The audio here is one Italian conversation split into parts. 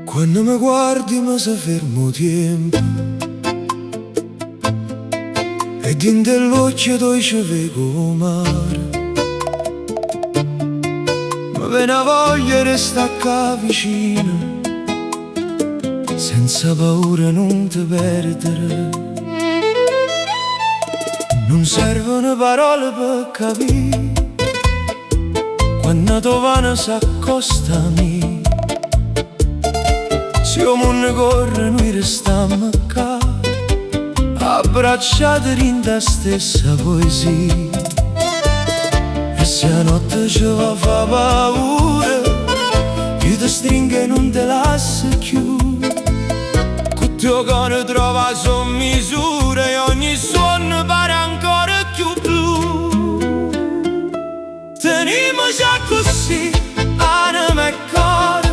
Quando mi guardi mi sa fermo tempo e dentro l'occhio tu ci vedo mare. Mi viene voglia di stare qua vicino, senza paura non ti perdere. Non servono parole per capire quando tua mano s'accosta a me. Se il mondo corre noi restiamo qua, abbracciati in la stessa poesia. E se la notte ci va fa paura, io ti stringo e non te lascio più. Con tuo cuore trova sua misura e ogni suono pare ancora più blu. Teniamo già così, anima e cuore,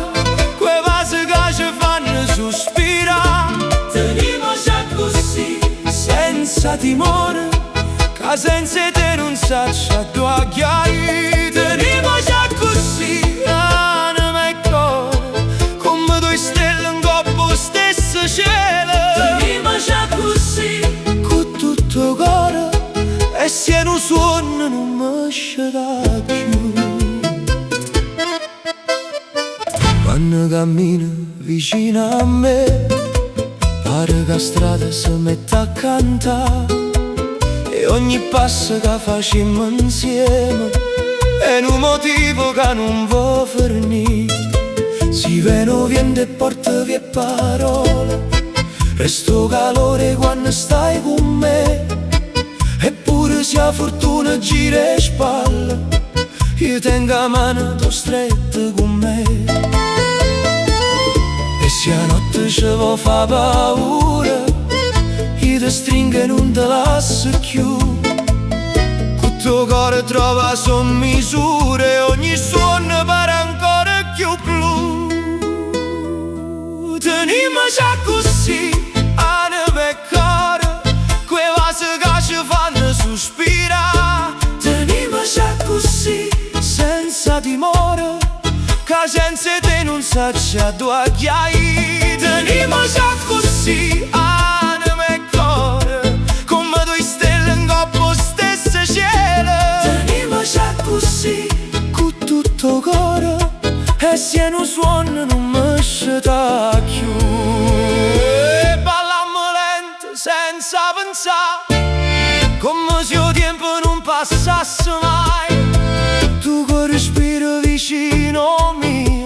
senza timore, che senza te non saccia tua chiari. Teniamo già così, anima e cuore, come due stelle in coppo stesso cielo. Teniamo già così, con tutto il cuore, e se non suona non mi sceda più. Quando cammina vicino a me, pare che la strada si mette a cantare, e ogni passo che facciamo insieme è un motivo che non vuoi finire. Si veno vento e porta via parole, resto calore quando stai con me. Eppure se la fortuna gira le spalle, io tengo la mano tu stretta con me. E se la notte ci va fa paura, io ti stringo e non te lascio più. Con tuo cuore trova sua misura e ogni suono pare ancora più blu. Teniamo già così, anima e cuore, quei vasi che ci fanno sospirare. teniamo già così, Senza timore, che senza te non saccia tua chiari. teniamo già così, anima e cuore, come due stelle in coppo stesso cielo. teniamo già così, Con tutto cuore, e se non suona non mi sceda più. E ballammo lento senza pensare, come se il tempo non passasse mai. Tu che respiri vicino a me,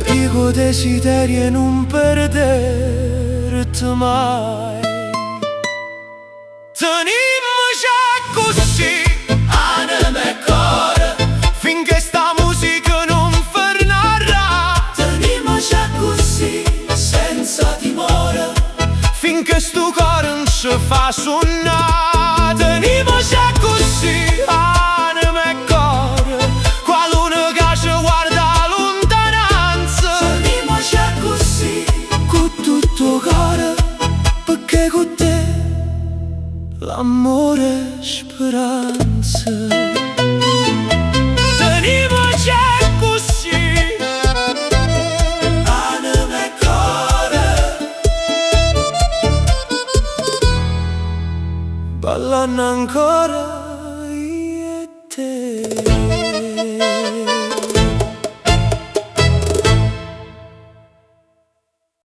dico desideri e non perderti mai. Teniamo già così, anima e cuore, finché sta musica non fermerà. teniamo già così, senza timore, Finché sto cuore non si fa suonare. Teniamo già così, anima e cuore, qualcuno che ci guarda a lontananza. teniamo già così, Con tutto cuore, perché con te l'amore è speranza. Teniamo già così, anima e cuore, ballando ancora io e te.